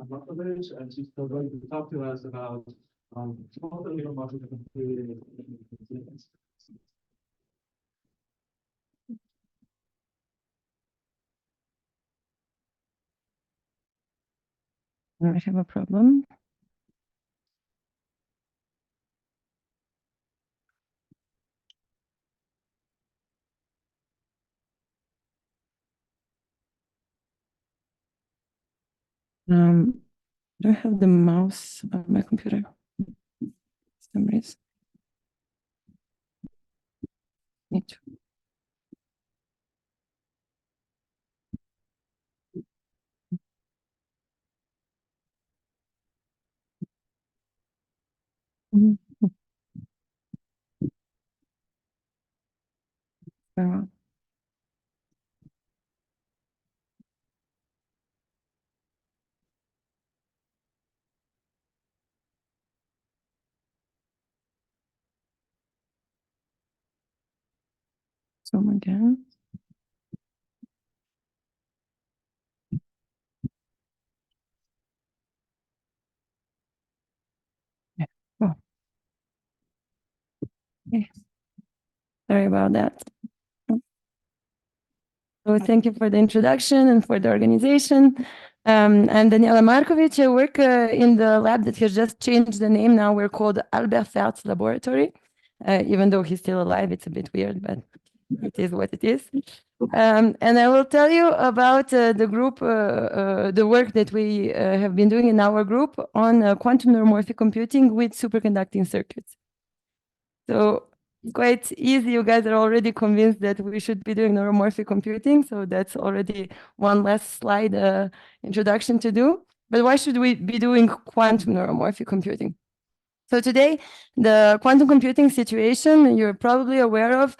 Marković, and she's going to talk to us about total neuromorphic computing. I have a problem. Do I have the mouse on my computer? For some reason. Need to. Zoom again. Yeah. Oh. Okay. Sorry about that. So thank you for the introduction and for the organization. I'm Danijela Marković. I work in the lab that has just changed the name. Now we're called Albert Thales Laboratory. Even though he's still alive, it's a bit weird, but it is what it is. And I will tell you about the group, the work that we have been doing in our group on quantum neuromorphic computing with superconducting circuits. So quite easy. You guys are already convinced that we should be doing neuromorphic computing. So that's already one last slide introduction to do. But why should we be doing quantum neuromorphic computing? So today, the quantum computing situation you're probably aware of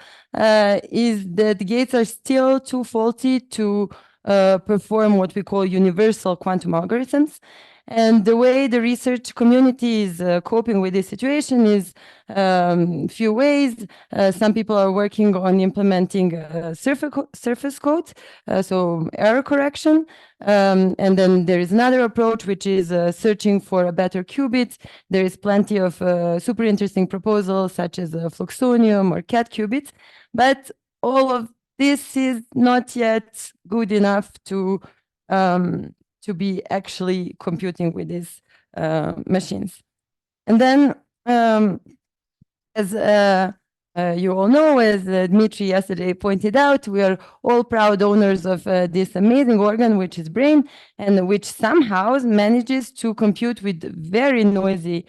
is that gates are still too faulty to perform what we call universal quantum algorithms. And the way the research community is coping with this situation is few ways. Some people are working on implementing surface code, so error correction. And then there is another approach, which is searching for a better qubit. There is plenty of super interesting proposals, such as fluxonium or cat qubits. But all of this is not yet good enough to be actually computing with these machines. And then, as you all know, as Dmitry yesterday pointed out, we are all proud owners of this amazing organ, which is brain, and which somehow manages to compute with very noisy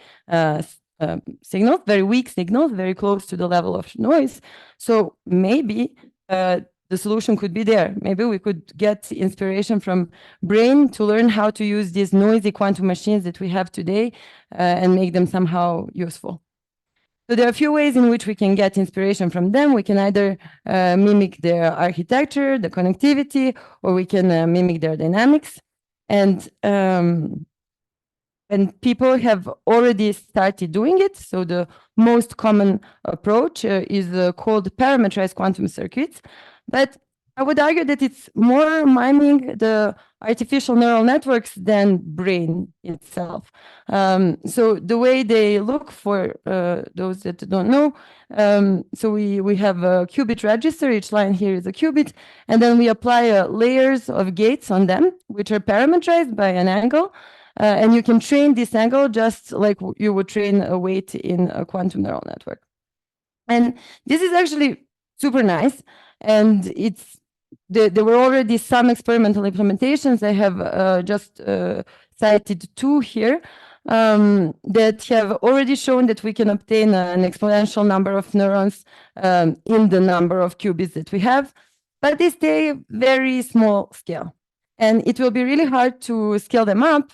signals, very weak signals, very close to the level of noise. So maybe the solution could be there. Maybe we could get inspiration from brain to learn how to use these noisy quantum machines that we have today and make them somehow useful. So there are a few ways in which we can get inspiration from them. We can either mimic their architecture, the connectivity, or we can mimic their dynamics. And people have already started doing it. So the most common approach is called parametrized quantum circuits. But I would argue that it's more miming the artificial neural networks than brain itself. So the way they look, for those that don't know, so we have a qubit register. Each line here is a qubit. And then we apply layers of gates on them, which are parametrized by an angle. And you can train this angle just like you would train a weight in a quantum neural network. And this is actually super nice. And there were already some experimental implementations. I have just cited two here that have already shown that we can obtain an exponential number of neurons in the number of qubits that we have, but they stay very small scale. And it will be really hard to scale them up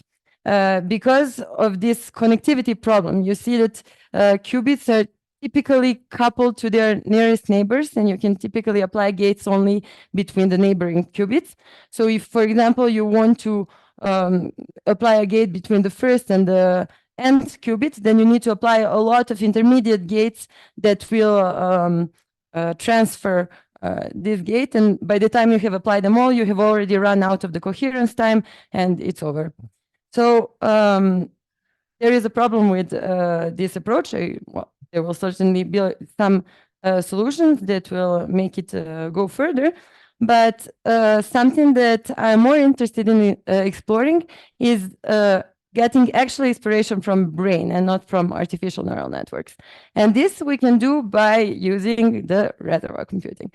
because of this connectivity problem. You see that qubits are typically coupled to their nearest neighbors, and you can typically apply gates only between the neighboring qubits. So if, for example, you want to apply a gate between the first and the nth qubit, then you need to apply a lot of intermediate gates that will transfer this gate. And by the time you have applied them all, you have already run out of the coherence time, and it's over. So there is a problem with this approach. Well, there will certainly be some solutions that will make it go further. But something that I'm more interested in exploring is getting actual inspiration from brain and not from artificial neural networks. And this we can do by using the reservoir computing.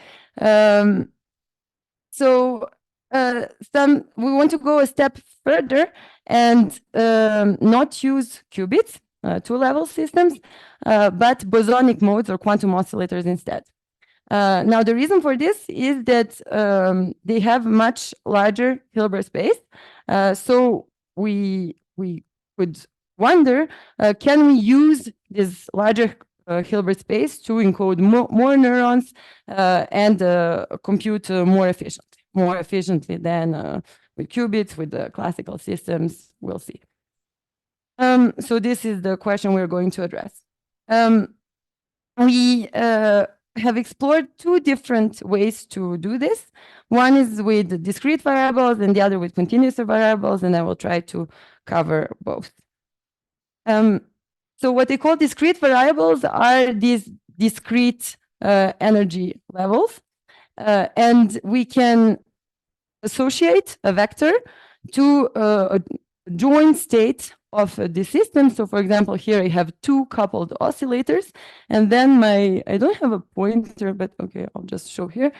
So we want to go a step further and not use qubits, two-level systems, but bosonic modes or quantum oscillators instead. Now, the reason for this is that they have much larger Hilbert space. So we could wonder, can we use this larger Hilbert space to encode more neurons and compute more efficiently than with qubits, with the classical systems? We'll see. So this is the question we're going to address. We have explored two different ways to do this. One is with discrete variables and the other with continuous variables, and I will try to cover both. So what they call discrete variables are these discrete energy levels, and we can associate a vector to a joint state of the system. So for example, here I have two coupled oscillators, and then I don't have a pointer, but okay, I'll just show here.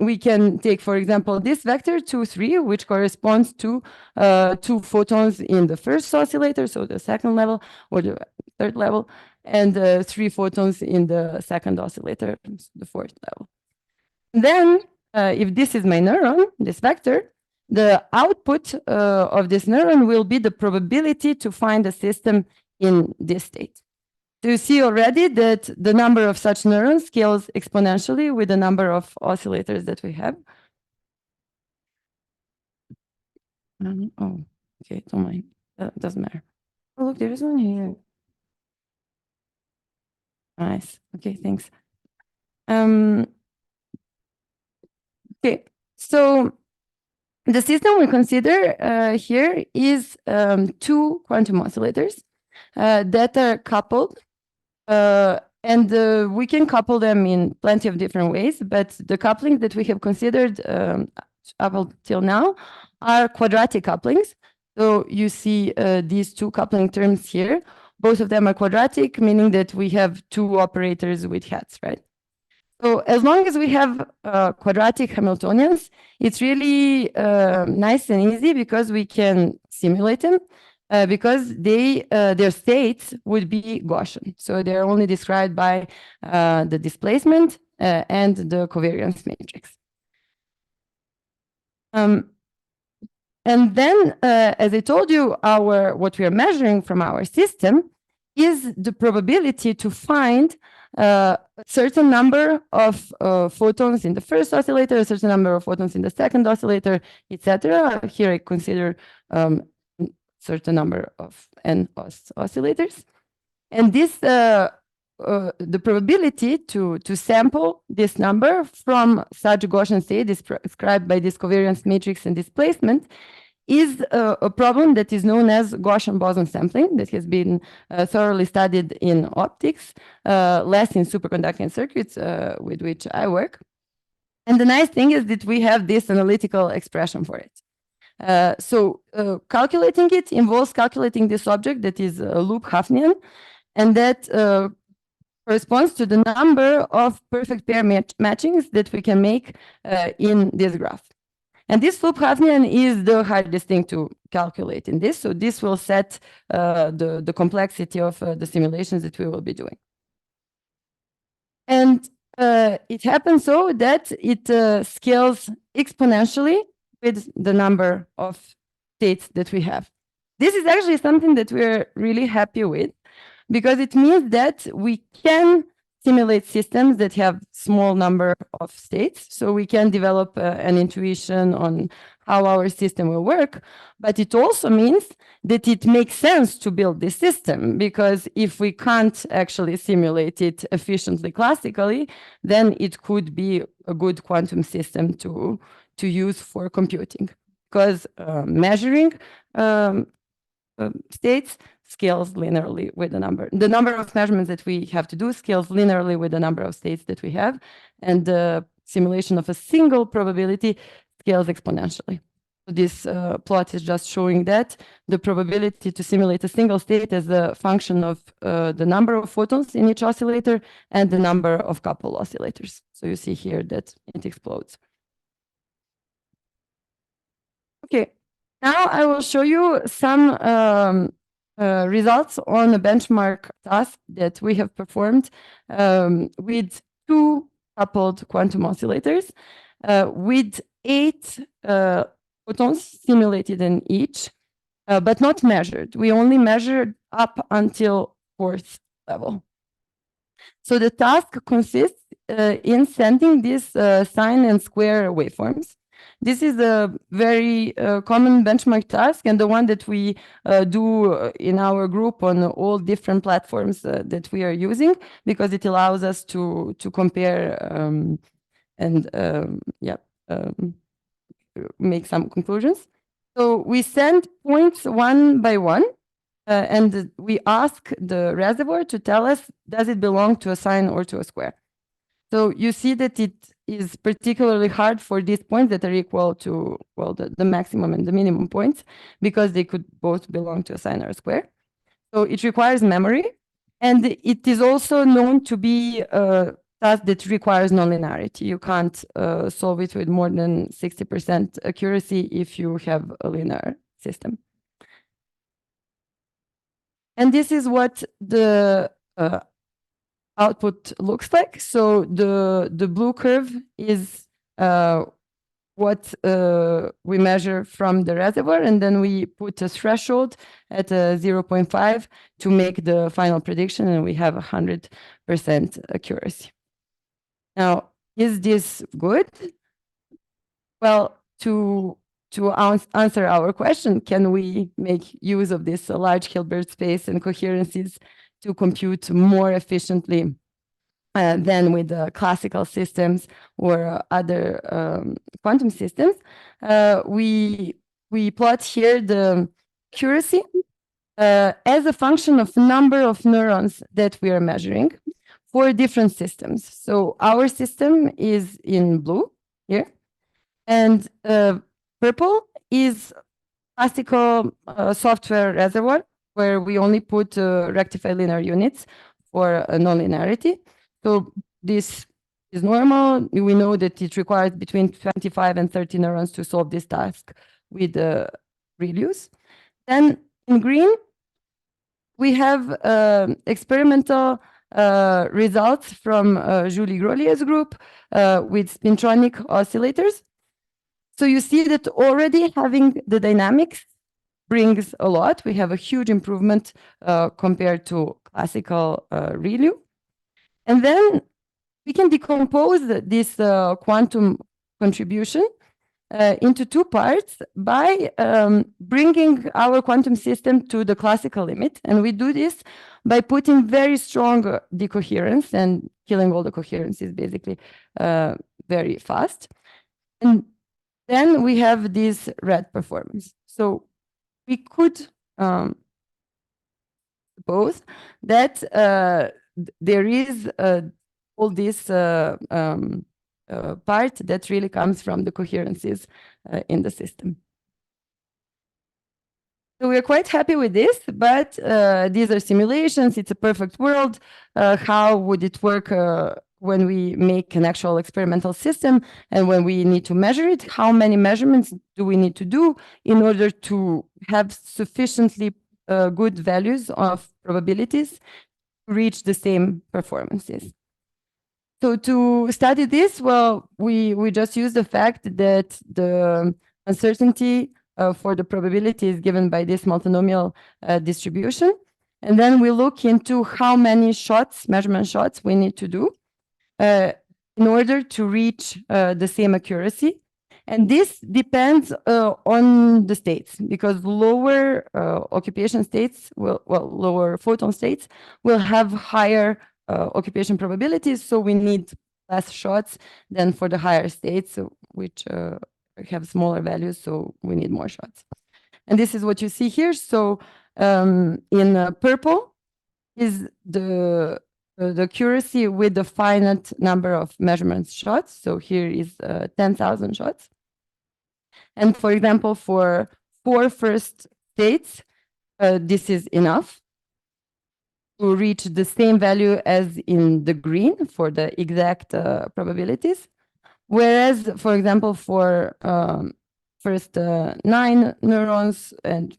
We can take, for example, this vector 2, 3, which corresponds to 2 photons in the first oscillator, so the second level or the third level, and 3 photons in the second oscillator, the fourth level. Then, if this is my neuron, this vector, the output of this neuron will be the probability to find a system in this state. So you see already that the number of such neurons scales exponentially with the number of oscillators that we have. Oh, okay, don't mind. That doesn't matter. Oh, look, there is one here. Nice. Okay, thanks. Okay, so the system we consider here is 2 quantum oscillators that are coupled. And we can couple them in plenty of different ways, but the couplings that we have considered up until now are quadratic couplings. So you see these 2 coupling terms here. Both of them are quadratic, meaning that we have 2 operators with hats, right? So as long as we have quadratic Hamiltonians, it's really nice and easy because we can simulate them. Because their states would be Gaussian. So they're only described by the displacement and the covariance matrix. And then, as I told you, what we are measuring from our system is the probability to find a certain number of photons in the first oscillator, a certain number of photons in the second oscillator, etc. Here I consider certain number of n oscillators, and this the probability to sample this number from such Gaussian state described by this covariance matrix and displacement is a problem that is known as Gaussian boson sampling that has been thoroughly studied in optics, less in superconducting circuits with which I work. And the nice thing is that we have this analytical expression for it. So calculating it involves calculating this object that is a loop Hafnian, and that corresponds to the number of perfect pair matchings that we can make in this graph. And this loop Hafnian is the hardest thing to calculate in this. So this will set the complexity of the simulations that we will be doing. And it happens so that it scales exponentially with the number of states that we have. This is actually something that we're really happy with, because it means that we can simulate systems that have small number of states. So we can develop an intuition on how our system will work. But it also means that it makes sense to build this system, because if we can't actually simulate it efficiently classically, then it could be a good quantum system to use for computing. because measuring states scales linearly with the number. The number of measurements that we have to do scales linearly with the number of states that we have, and the simulation of a single probability scales exponentially. So this plot is just showing that the probability to simulate a single state is a function of the number of photons in each oscillator and the number of couple oscillators. So you see here that it explodes. Okay, now I will show you some results on a benchmark task that we have performed with 2 coupled quantum oscillators with 8 photons simulated in each, but not measured. We only measured up until 4th level. So the task consists in sending these sine and square waveforms. This is a very common benchmark task, and the one that we do in our group on all different platforms that we are using, because it allows us to compare and make some conclusions. So we send points one by one, and we ask the reservoir to tell us, does it belong to a sine or to a square? So you see that it is particularly hard for these points that are equal to, well, the maximum and the minimum points, because they could both belong to a sine or a square. So it requires memory, and it is also known to be a task that requires nonlinearity. You can't solve it with more than 60% accuracy if you have a linear system. And this is what the output looks like. So the blue curve is what we measure from the reservoir, and then we put a threshold at 0.5 to make the final prediction, and we have 100% accuracy. Now, is this good? Well, to answer our question, can we make use of this large Hilbert space and coherencies to compute more efficiently than with the classical systems or other quantum systems? We plot here the accuracy as a function of number of neurons that we are measuring for different systems. So our system is in blue here, and purple is classical software reservoir, where we only put rectified linear units for nonlinearity. So this is normal. We know that it requires between 25 and 30 neurons to solve this task with ReLUs. Then in green, we have experimental results from Julie Groslier's group with spintronic oscillators. So you see that already having the dynamics brings a lot. We have a huge improvement compared to classical ReLU. And then we can decompose this quantum contribution into 2 parts by bringing our quantum system to the classical limit. And we do this by putting very strong decoherence and killing all the coherencies basically very fast. And then we have this red performance. So we could suppose that there is all this part that really comes from the coherencies in the system. So we're quite happy with this, but these are simulations. It's a perfect world. How would it work when we make an actual experimental system and when we need to measure it? How many measurements do we need to do in order to have sufficiently good values of probabilities to reach the same performances? So to study this, well, we just use the fact that the uncertainty for the probability is given by this multinomial distribution. And then we look into how many shots, measurement shots, we need to do in order to reach the same accuracy. And this depends on the states, because lower occupation states, lower photon states will have higher occupation probabilities. So we need less shots than for the higher states, which have smaller values, so we need more shots. And this is what you see here. So in purple is the accuracy with the finite number of measurements shots. So here is 10,000 shots. And for example, for 4 first states, this is enough to reach the same value as in the green for the exact probabilities. Whereas, for example, for first 9 neurons, and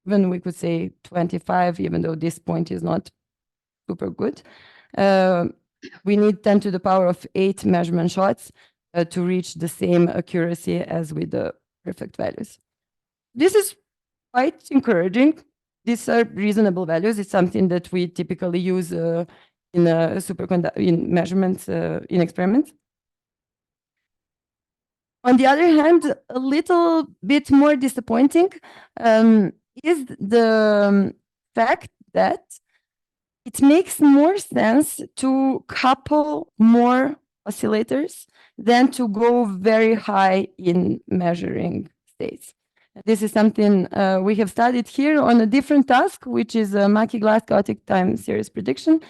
even we could say 25, even though this point is not super good, we need 10 to the power of 8 measurement shots to reach the same accuracy as with the perfect values. This is quite encouraging. These are reasonable values. It's something that we typically use in measurements in experiments. On the other hand, a little bit more disappointing is the fact that it makes more sense to couple more oscillators than to go very high in measuring states. This is something we have studied here on a different task, which is a Mackey glass chaotic time series prediction.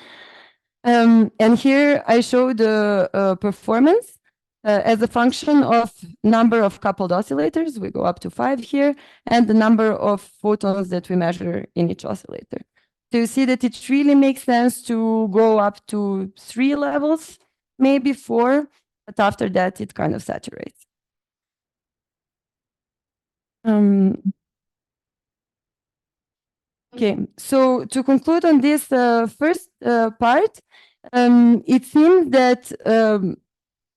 And here I show the performance as a function of number of coupled oscillators. We go up to 5 here, and the number of photons that we measure in each oscillator. So you see that it really makes sense to go up to 3 levels, maybe 4, but after that it kind of saturates. Okay, so to conclude on this first part, it seems that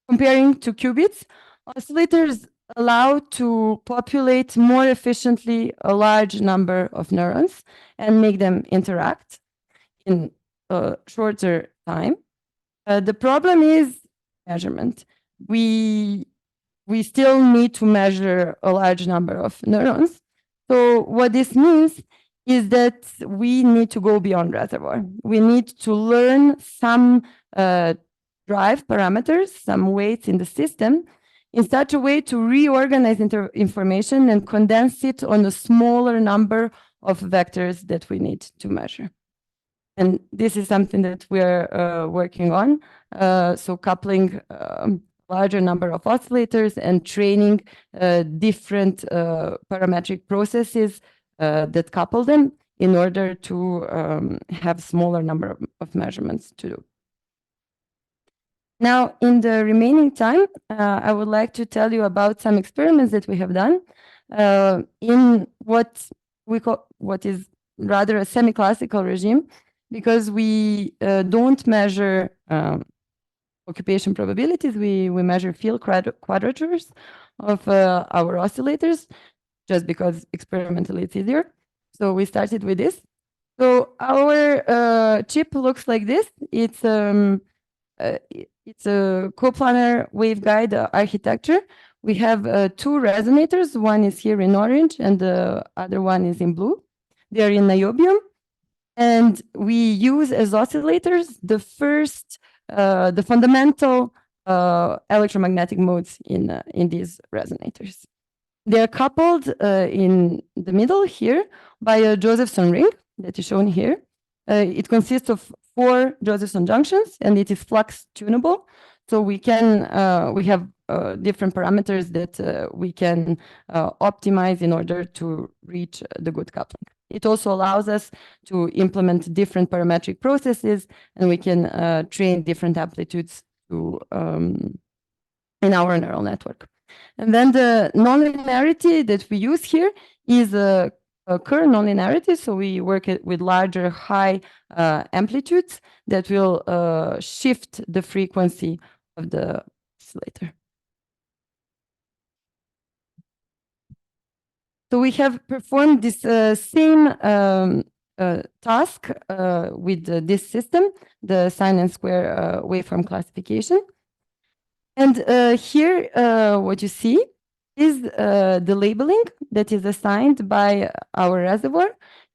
comparing to qubits, oscillators allow to populate more efficiently a large number of neurons and make them interact in a shorter time. The problem is measurement. We still need to measure a large number of neurons. So what this means is that we need to go beyond reservoir. We need to learn some drive parameters, some weights in the system, in such a way to reorganize information and condense it on a smaller number of vectors that we need to measure. And this is something that we're working on. So coupling larger number of oscillators and training different parametric processes that couple them in order to have smaller number of measurements to do. Now, in the remaining time, I would like to tell you about some experiments that we have done in what we call, what is rather a semi-classical regime, because we don't measure occupation probabilities. We measure field quadratures of our oscillators, just because experimentally it's easier. So we started with this. So our chip looks like this. It's a coplanar waveguide architecture. We have 2 resonators. One is here in orange and the other one is in blue. They are in niobium. And we use as oscillators the first, the fundamental electromagnetic modes in these resonators. They are coupled in the middle here by a Josephson ring that is shown here. It consists of 4 Josephson junctions and it is flux tunable. So we can, we have different parameters that we can optimize in order to reach the good coupling. It also allows us to implement different parametric processes, and we can train different amplitudes to in our neural network. And then the nonlinearity that we use here is a Kerr nonlinearity. So we work with larger high amplitudes that will shift the frequency of the oscillator. So we have performed this same task with this system, the sine and square waveform classification. And here, what you see is the labeling that is assigned by our reservoir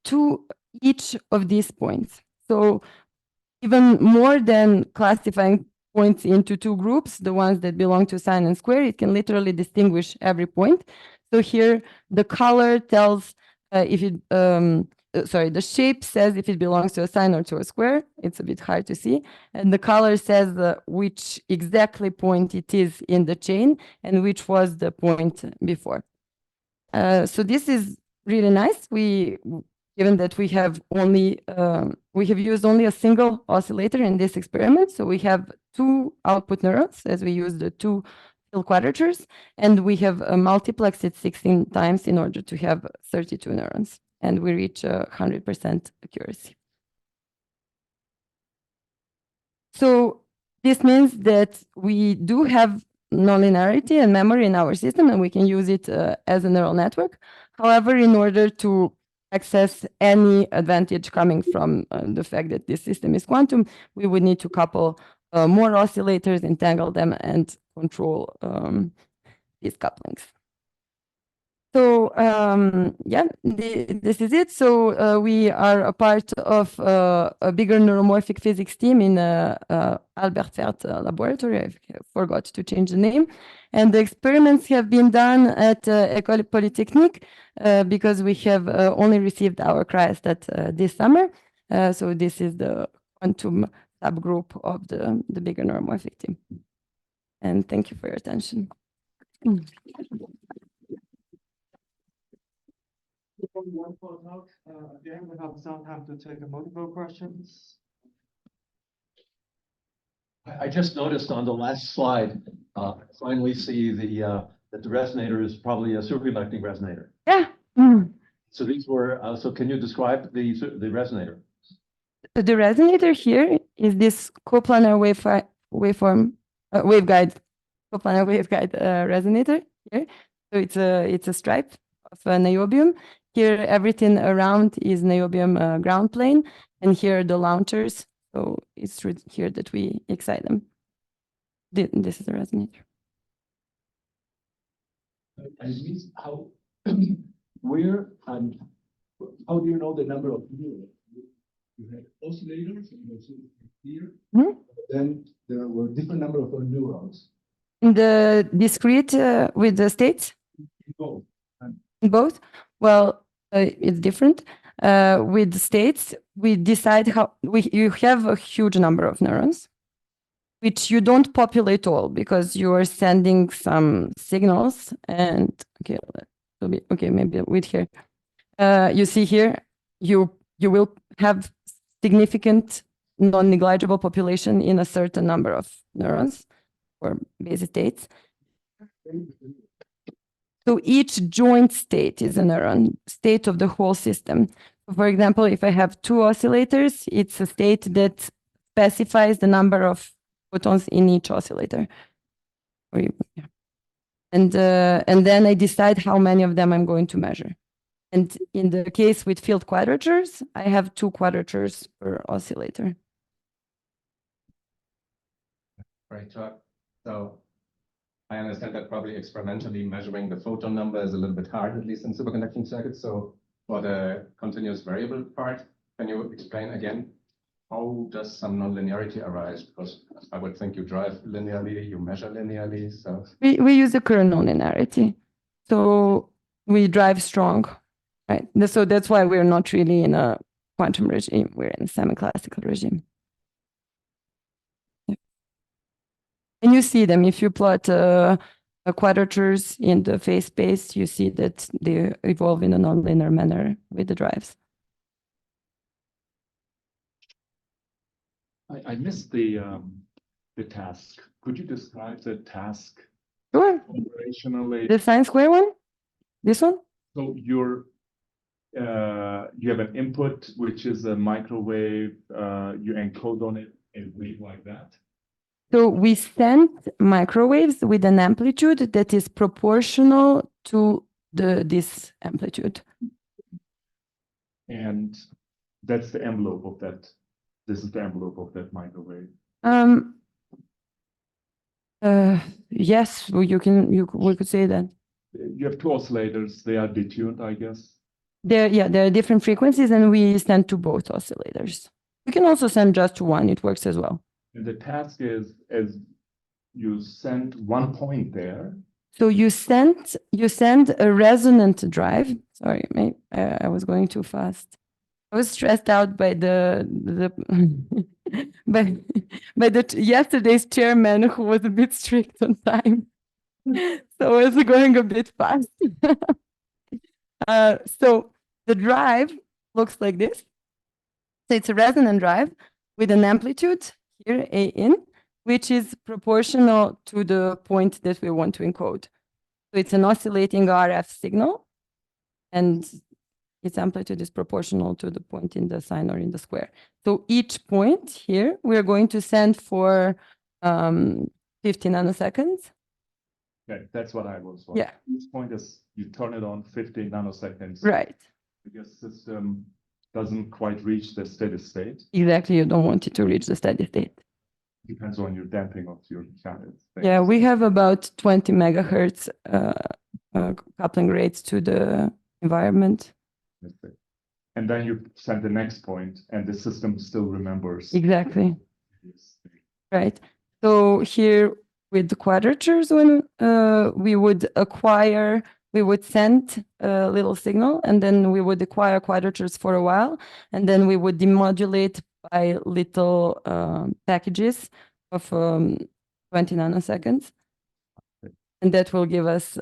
to each of these points. So even more than classifying points into two groups, the ones that belong to sine and square. It can literally distinguish every point. So here the color tells if it, the shape says if it belongs to a sine or to a square. It's a bit hard to see. And the color says which exactly point it is in the chain and which was the point before. So this is really nice. Given that we have used only a single oscillator in this experiment, so we have two output neurons as we use the two field quadratures, and we have multiplexed it 16 times in order to have 32 neurons, and we reach 100% accuracy. So this means that we do have nonlinearity and memory in our system, and we can use it as a neural network. However, in order to access any advantage coming from the fact that this system is quantum, we would need to couple more oscillators, entangle them, and control these couplings. So yeah, this is it. So we are a part of a bigger neuromorphic physics team in Albert Fert laboratory. I forgot to change the name. And the experiments have been done at École Polytechnique because we have only received our cryostat this summer. So this is the quantum subgroup of the bigger neuromorphic team. And thank you for your attention. One follow up. Again, we have some time to take multiple questions. I just noticed on the last slide, finally see that the resonator is probably a superconducting resonator. Yeah. So these were. So can you describe the resonator? The resonator here is this coplanar waveguide resonator here. So it's a stripe of niobium. Here, everything around is niobium ground plane, and here are the launchers. So it's through here that we excite them. This is the resonator. How, where, and how do you know the number of neurons? You had oscillators here, then there were different number of neurons. In the discrete with the states? Both. Both? Well, it's different. With the states, we decide you have a huge number of neurons, which you don't populate all because you are sending some signals. And okay, maybe with here. You see here, you will have significant non-negligible population in a certain number of neurons or base states. So each joint state is a neuron, state of the whole system. For example, if I have two oscillators, it's a state that specifies the number of photons in each oscillator. And then I decide how many of them I'm going to measure. And in the case with field quadratures, I have 2 quadratures per oscillator. Great talk. So I understand that probably experimentally measuring the photon number is a little bit hard, at least in superconducting circuits. So for the continuous variable part, can you explain again, how does some nonlinearity arise? Because I would think you drive linearly, you measure linearly. So we use the current nonlinearity. So we drive strong, right? So that's why we're not really in a quantum regime. We're in a semi-classical regime. And you see them if you plot quadratures in the phase space, you see that they evolve in a nonlinear manner with the drives. I missed the task. Could you describe the task? Sure. Operationally? The sine square one? This one? So you have an input, which is a microwave. You encode on it a wave like that. So we send microwaves with an amplitude that is proportional to this amplitude. And that's the envelope of that. This is the envelope of that microwave. Yes, we could say that. You have 2 oscillators. They are detuned, I guess. There are different frequencies, and we send to both oscillators. We can also send just to one. It works as well. And the task is you send one point there. So you send a resonant drive. Sorry, I was going too fast. I was stressed out by the by yesterday's chairman who was a bit strict on time. So I was going a bit fast. So the drive looks like this. So it's a resonant drive with an amplitude here, A in, which is proportional to the point that we want to encode. So it's an oscillating RF signal, and its amplitude is proportional to the point in the sine or in the square. So each point here, we're going to send for 50 nanoseconds. Okay, that's what I was. Yeah. This point is you turn it on 50 nanoseconds. Right. Your system doesn't quite reach the steady state. Exactly. You don't want it to reach the steady state. Depends on your damping of your channels. Yeah, we have about 20 megahertz coupling rates to the environment. And then you send the next point, and the system still remembers. Exactly. Right. So here with the quadratures, when we would send a little signal, and then we would acquire quadratures for a while, and then we would demodulate by little packages of 20 nanoseconds. And that will give us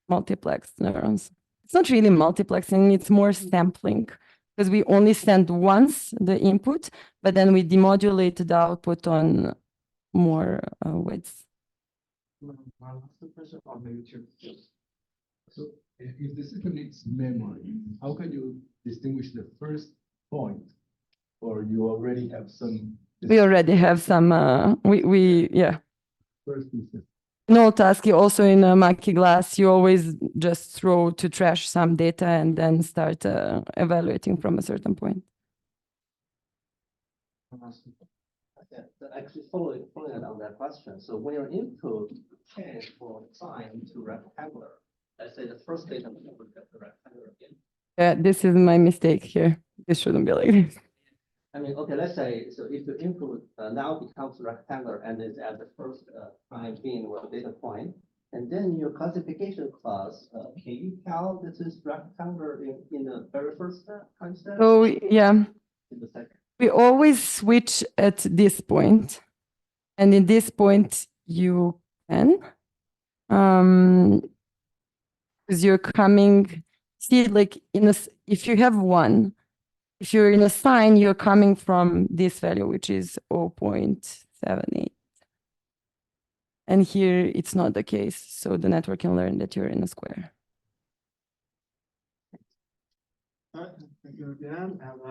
multiplex neurons. It's not really multiplexing, it's more sampling, because we only send once the input, but then we demodulate the output on more widths. My last question on the YouTube. So if the system needs memory, how can you distinguish the first point? Or you already have some? We already have some, yeah. First instance. In Oldtasky, also in Maki Glass, you always just throw to trash some data and then start evaluating from a certain point. Yeah, actually following on that question. So when your input change from sine to rectangular, let's say the first data point would get the rectangular again. Yeah, this is my mistake here. This shouldn't be like this. I mean, okay, let's say, so if the input now becomes rectangular and is at the first time in or data point, and then your classification class, can you tell this is rectangular in the very first time step? So yeah, In the second? we always switch at this point, and in this point you can, because you're coming. See, like if you have one. If you're in a sine, you're coming from this value, which is 0.78. And here it's not the case. So the network can learn that you're in a square. All right, thank you again. And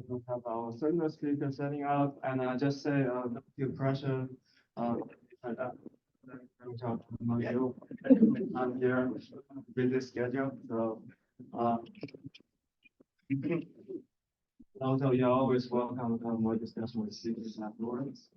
we'll have our third speaker setting up, and I just say, don't feel pressure. I'm here with this schedule, so also you're always welcome to have more discussion with speakers afterwards.